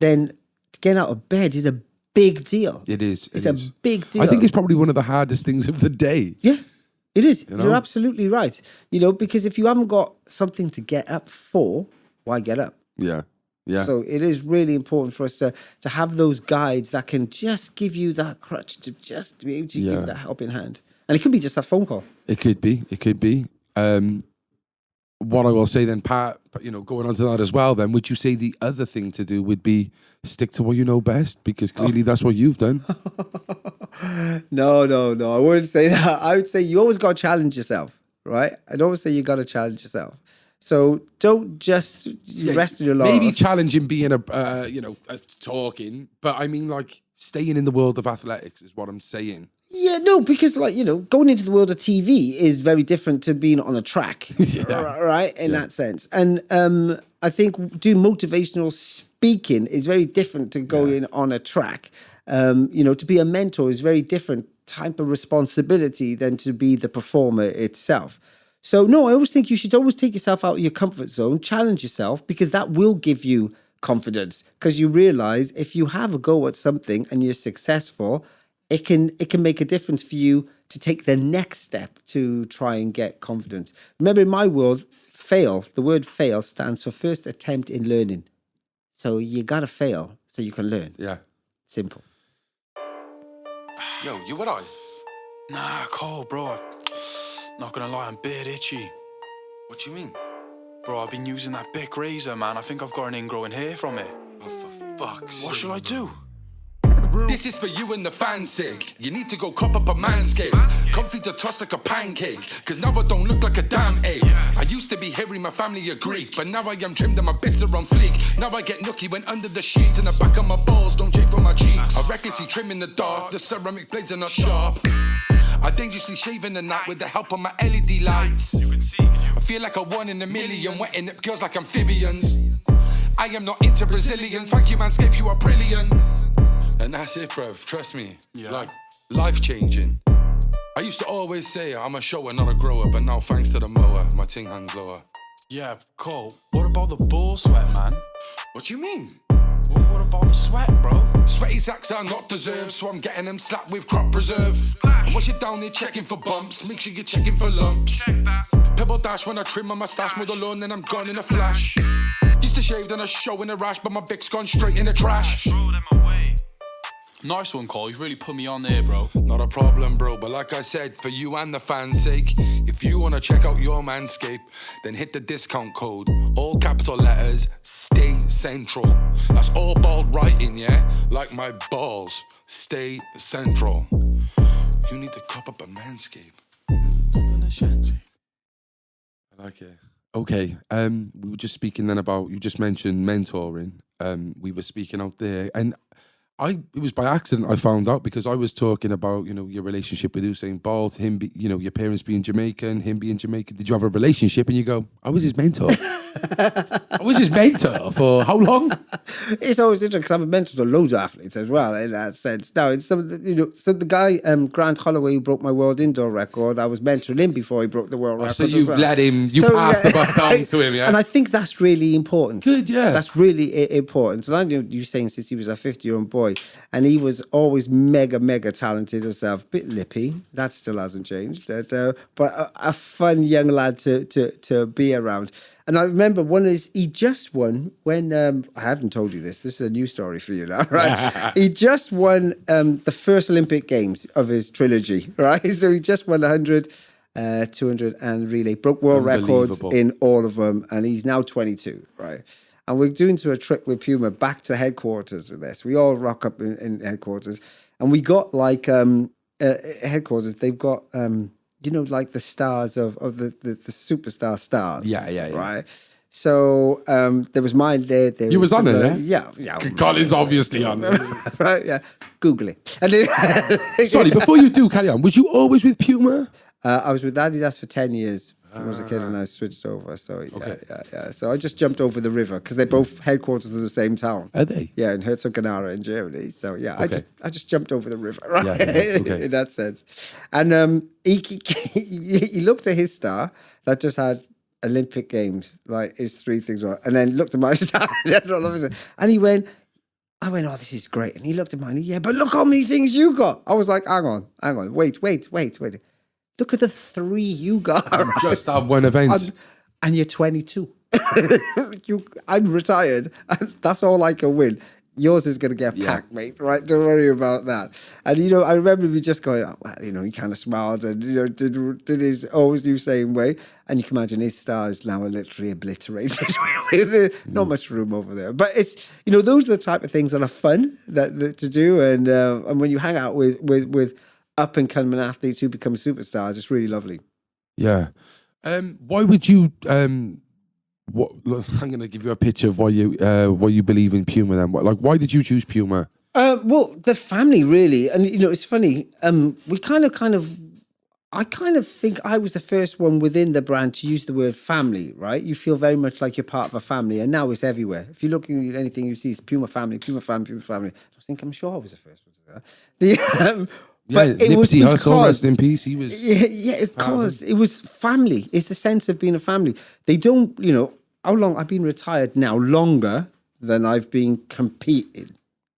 then getting out of bed is a big deal. It is. It's a big deal. I think it's probably one of the hardest things of the day. Yeah. It is. You know? You're absolutely right. You know, because if you haven't got something to get up for, why get up? Yeah. Yeah. So it is really important for us to have those guides that can just give you that crutch to just be able to give that helping hand. And it could be just that phone call. It could be. What I will say then, Pat, going on to that as well, then, would you say the other thing to do would be stick to what you know best? Because clearly that's what you've done. No. I wouldn't say that. I would say you always got to challenge yourself, right? I'd always say you got to challenge yourself. So don't just rest on your laurels. Maybe challenging being talking, but I mean, like, staying in the world of athletics is what I'm saying. Yeah, no, because going into the world of TV is very different to being on a track, right? In that sense. And I think doing motivational speaking is very different to going on a track. To be a mentor is very different type of responsibility than to be the performer itself. So, no, I always think you should always take yourself out of your comfort zone, challenge yourself, because that will give you confidence. Because you realize if you have a go at something and you're successful, it can make a difference for you to take the next step to try and get confidence. Remember, in my world, the word fail stands for first attempt in learning. So you got to fail so you can learn. Yeah. Simple. Yo, you what I? Nah, Cole, bro. Not gonna lie, I'm a bit itchy. What you mean? Bro, I've been using that Bic razor, man. I think I've got an ingrowing hair from it. Oh, for fuck's sake. What shall I do? room. This is for you and the fans' sake. You need to go cop up a manscape. Comfy to toss like a pancake. Cause now I don't look like a damn ape. I used to be hairy, my family are Greek. But now I am trimmed and my bits are on fleek. Now I get nookie when under the sheets. And the back of my balls don't chafe on my cheeks. I recklessly trim in the dark. The ceramic blades are not sharp. I dangerously shaving the night with the help of my LED lights. I feel like a 1 in a million, wetting up girls like amphibians. I am not into Brazilians. Thank you, Manscaped, you are brilliant. And that's it, bruv, trust me. Like, life-changing. I used to always say I'm a shower, not a grower. But now, thanks to the mower, my ting hangs lower. Yeah, Cole, what about the ball sweat, man? What do you mean? What about the sweat, bro? Sweaty sacks are not deserved, so I'm getting them slapped with crop preserve. And once you're down there checking for bumps, make sure you're checking for lumps. Pebble dash when I trim my mustache, mow the lawn, then I'm gone in a flash. Used to shave, then I show in a rash, but my Bic's gone straight in the trash. Nice one, Cole. You've really put me on there, bro. Not a problem, bro, but like I said, for you and the fans' sake, if you want to check out your Manscaped, then hit the discount code. All capital letters, Stay Central. That's all bold writing, yeah? Like my balls, Stay Central. You need to cop up a Manscaped. I like it. Okay, we were just speaking then about, you just mentioned mentoring. We were speaking out there, and it was by accident I found out, because I was talking about, your relationship with Usain Bolt, him, your parents being Jamaican, him being Jamaican. Did you have a relationship? And you go, I was his mentor. I was his mentor for how long? It's always interesting because I'm a mentor to loads of athletes as well in that sense. Now, it's so the guy, Grant Holloway, who broke my world indoor record, I was mentoring him before he broke the world record. So you let him, passed the buck down to him, yeah? And I think that's really important. Good, yeah. That's really important. And I knew Usain since he was a 50-year-old boy. And he was always mega talented himself. Bit lippy. That still hasn't changed. But a fun young lad to be around. And I remember he just won when, I haven't told you this is a new story for you now, right? He just won the first Olympic Games of his trilogy, right? So he just won 100, 200 and relay. Broke world records in all of them. And he's now 22, right? And we're doing a trip with Puma back to headquarters with this. We all rock up in headquarters. And we got like headquarters, they've got, like the stars of the superstar stars. Yeah. Right? So there was mine there. You was on it, yeah? Colin's obviously on it. Right, yeah. Google it. And then, Sorry, before you do carry on, was you always with Puma? I was with Adidas for 10 years. I was a kid and I switched over. So yeah. So I just jumped over the river because they're both headquarters in the same town. Are they? Yeah, in Herzogenaurach in Germany. So yeah, Okay. I just jumped over the river, right? Yeah, okay. In that sense. And he looked at his star that just had Olympic Games, like his 3 things on, and then looked at my star and he went, oh, this is great. And he looked at mine, but look how many things you got. I was like, hang on, wait. Look at the 3 you got. Just that one event. And you're 22. I'm retired. And that's all I can win. Yours is going to get packed, mate, right? Don't worry about that. And, I remember me just going, he kind of smiled and, did his always do same way. And you can imagine his star is now literally obliterated. Not much room over there. But it's, those are the type of things that are fun that to do. And when you hang out with up-and-coming athletes who become superstars, it's really lovely. Yeah. Why would you... look, I'm going to give you a picture of why you believe in Puma then. Why did you choose Puma? Well, the family, really. And, it's funny. We I kind of think I was the first one within the brand to use the word family, right? You feel very much like you're part of a family, and now it's everywhere. If you're looking at anything you see, it's Puma family. I think I'm sure I was the first one to do that. But it was Nipsey Hussle, rest in peace. He was... Yeah, because it was family. It's the sense of being a family. They don't, how long I've been retired now, longer than I've been competing.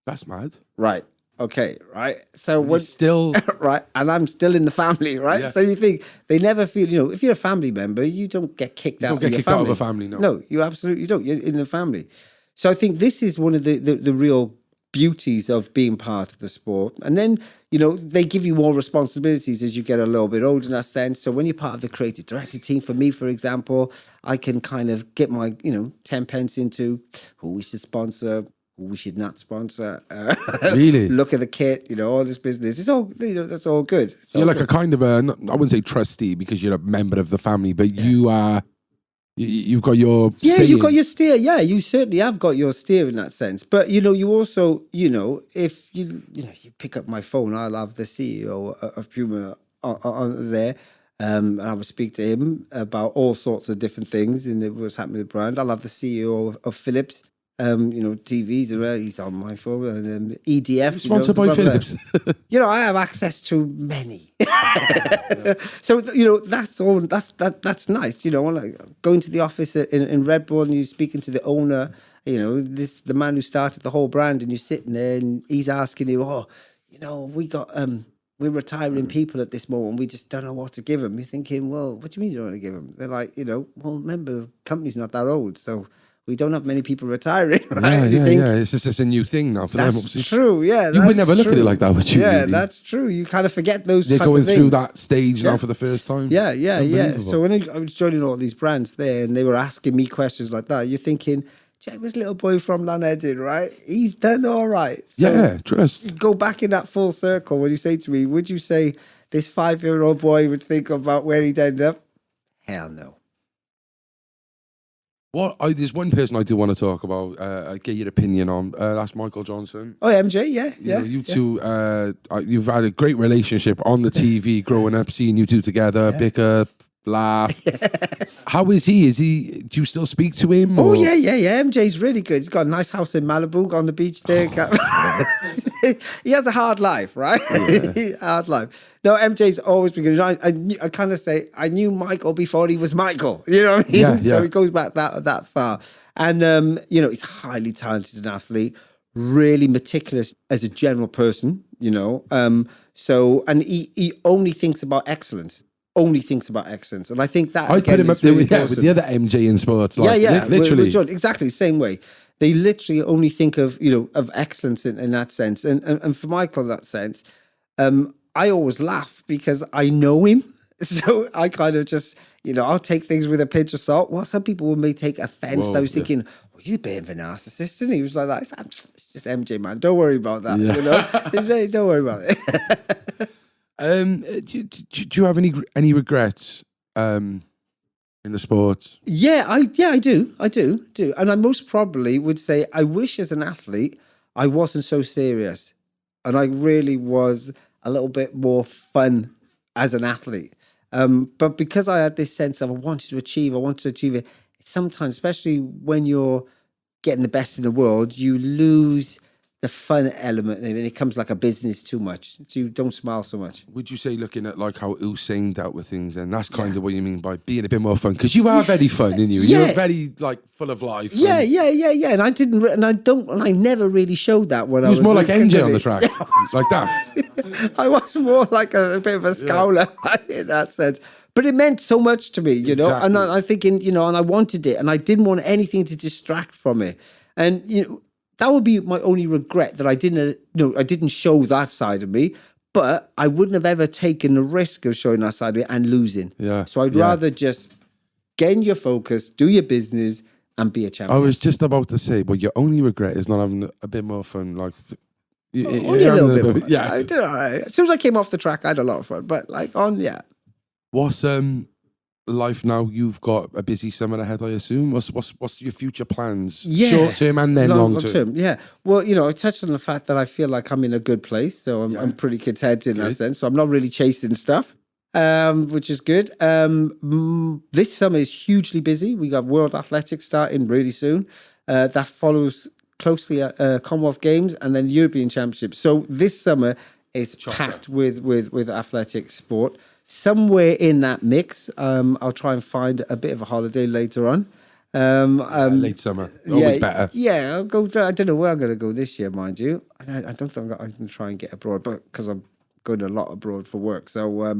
That's mad. Right. Okay. Right. So what? Still right, and I'm still in the family. Right. Yeah. So you think they never feel? If you're a family member, you don't get kicked out. You don't get kicked out of a family. No, you absolutely don't. You're in the family. So I think this is one of the real beauties of being part of the sport. And then, they give you more responsibilities as you get a little bit older in that sense. So when you're part of the creative directing team, for me, for example, I can kind of get my, 10 pence into who we should sponsor, who we should not sponsor. Really? Look at the kit, all this business. It's all, that's all good. It's all You're like good. a kind of I wouldn't say trustee because you're a member of the family, but you are. You've got your say you've got in- your steer. Yeah, you certainly have got your steer in that sense. But you also, if you pick up my phone, I'll have the CEO of Puma on there, and I would speak to him about all sorts of different things and what's happening with the brand. I'll have the CEO of Philips. TVs, and he's on my phone, and EDF. Sponsored by Philips. I have access to many. So that's all. That's nice. Like going to the office in Red Bull and you speaking to the owner. The man who started the whole brand, and you're sitting there and he's asking you, we got we're retiring people at this moment. We just don't know what to give them. You're thinking, well, what do you mean you don't want to give them? They're like, well, remember the company's not that old, so. We don't have many people retiring, right? Yeah. It's just a new thing now for them. That's true, yeah. You would never look at it like that, would you? Yeah, really? that's true. You kind of forget those They're type of going things. through that stage now Yeah. for the first time. Yeah. Unbelievable. So when I was joining all these brands there and they were asking me questions like that, you're thinking, check this little boy from Llanedin, right? He's done all right. So Yeah, trust. go back in that full circle when you say to me, would you say this 5-year-old boy would think about where he'd end up? Hell no. There's one person I do want to talk about, get your opinion on. That's Michael Johnson. Oh, MJ, yeah. You two, you've had a great relationship on the TV growing up, seeing you two together, bicker, laugh. How is he? Do you still speak to him? Oh, or? yeah. MJ's really good. He's got a nice house in Malibu on the beach there. He has a hard life, right? Hard life. No, MJ's always been good. I kind of say, I knew Michael before he was Michael. You know what I mean? Yeah. So he goes back that far. And, he's highly talented an athlete, really meticulous as a general person, and he only thinks about excellence. And I think that I again, put him up is there really with the other MJ in sports. Like, literally. We're John, exactly the same way. They literally only think of of excellence in that sense, and for Michael in that sense, I always laugh because I know him, so I kind of just I'll take things with a pinch of salt. Well, some people may take offence. Whoa, I was thinking, he's a bit of a narcissist, and he was like that. It's just MJ, man. Don't worry about that. Don't worry about it. Do you have any regrets in the sports? Yeah, I do, and I most probably would say I wish as an athlete I wasn't so serious, and I really was a little bit more fun as an athlete. But because I had this sense of I wanted to achieve it. Sometimes, especially when you're getting the best in the world, you lose the fun element, and it becomes like a business too much. So you don't smile so much. Would you say, looking at like how Usain dealt with things, and that's kind of what you mean by being a bit more fun? Because you are very fun, in you. Yeah. You're very like full of life. Yeah. And I never really showed that when I was. He was more like MJ on the kid. track, like that. I was more like a bit of a scowler in that sense. But it meant so much to me, Exactly. And I'm thinking, and I wanted it, and I didn't want anything to distract from it. And, that would be my only regret, that I didn't show that side of me, but I wouldn't have ever taken the risk of showing that side of me and losing. Yeah. So I'd rather just gain your focus, do your business, and be a I champion. was just about to say, but your only regret is not having a bit more fun. Like, Only a little bit. Yeah. I did all right. As soon as I came off the track, I had a lot of fun. But What's life now? You've got a busy summer ahead, I assume. What's your future plans? Yeah. Short term and then long term. Yeah. Well, I touched on the fact that I feel like I'm in a good place. So I'm pretty content in that sense. So I'm not really chasing stuff, which is good. This summer is hugely busy. We got World Athletics starting really soon. That follows closely Commonwealth Games and then the European Championship. So this summer is packed with athletic sport. Somewhere in that mix, I'll try and find a bit of a holiday later on. Late summer, always better. Yeah, I'll go. I don't know where I'm going to go this year, mind you. I don't think I can try and get abroad, but because I'm going a lot abroad for work. So I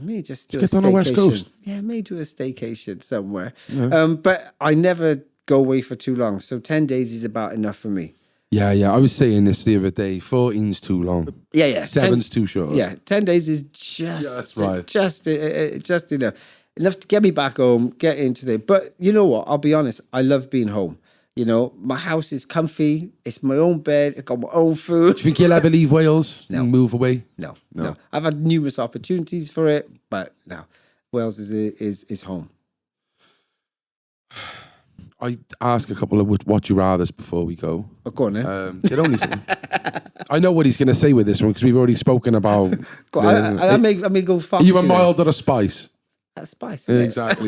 may just do a Get on the West staycation. Coast. Yeah, I may do a staycation somewhere. Yeah. But I never go away for too long. So 10 days is about enough for me. Yeah. I was saying this the other day. 14's too long. Yeah. 7's too short. Yeah, 10 days is just that's right. just enough to get me back home, get into it. But you know what? I'll be honest. I love being home. You know, my house is comfy. It's my own bed. It's got my own food. Do you think you'll ever leave Wales and move away? No. I've had numerous opportunities for it, but no. Wales is home. I ask a couple of what you rathers before we go. Oh, go on then. They're only. I know what he's going to say with this one because we've already spoken about. I may go fast. Are you a mild or a spice? A spice. Yeah, exactly.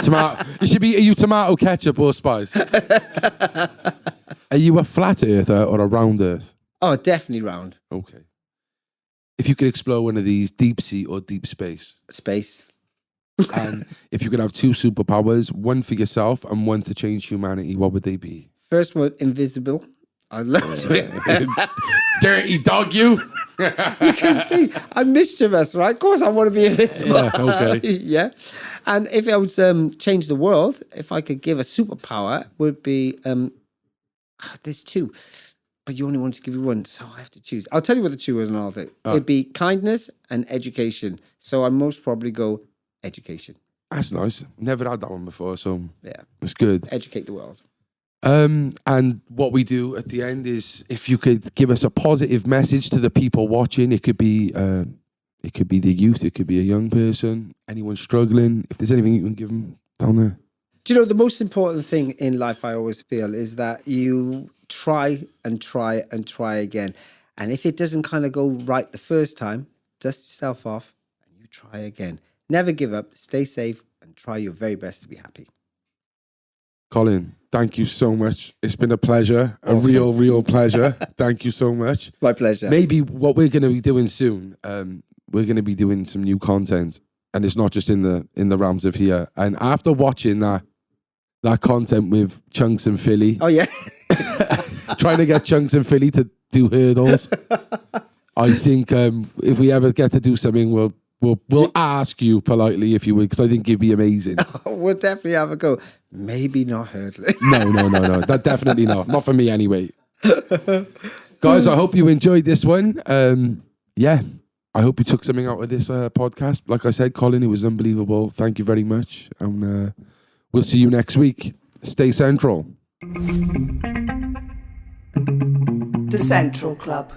Tomato. You should be. Are you tomato ketchup or spice? Are you a flat earther or a round earth? Oh, definitely round. Okay. If you could explore one of these, deep sea or deep space. Space. And if you could have 2 superpowers, one for yourself and one to change humanity, what would they be? First one, invisible. I'd love to. Dirty dog, you. You can see, I'm mischievous, right? Of course I want to be invisible. Yeah, okay. Yeah. And if I would change the world, if I could give a superpower, would be, there's 2. But you only want to give me one, so I have to choose. I'll tell you what the 2 is and all that. It'd be kindness and education. So I most probably go education. That's nice. Never had that one before, so Yeah. it's good. Educate the world. And what we do at the end is, if you could give us a positive message to the people watching, it could be the youth, it could be a young person, anyone struggling. If there's anything you can give them down there. Do you know, the most important thing in life, I always feel, is that you try and try and try again. And if it doesn't kind of go right the first time, dust yourself off and you try again. Never give up, stay safe, and try your very best to be happy. Colin, thank you so much. It's been a pleasure, a Awesome. real pleasure. Thank you so much. My pleasure. Maybe what we're going to be doing soon, we're going to be doing some new content, and it's not just in the realms of here. And after watching that content with Chunks and Philly, Oh, yeah. trying to get Chunks and Philly to do hurdles, I think if we ever get to do something, we'll ask you politely if you would, because I think you'd be amazing. We'll definitely have a go. Maybe not hurdling. No. That definitely not. Not for me anyway. Guys, I hope you enjoyed this one. Yeah, I hope you took something out of this podcast. Like I said, Colin, it was unbelievable. Thank you very much. And we'll see you next week. Stay central. The Central Club.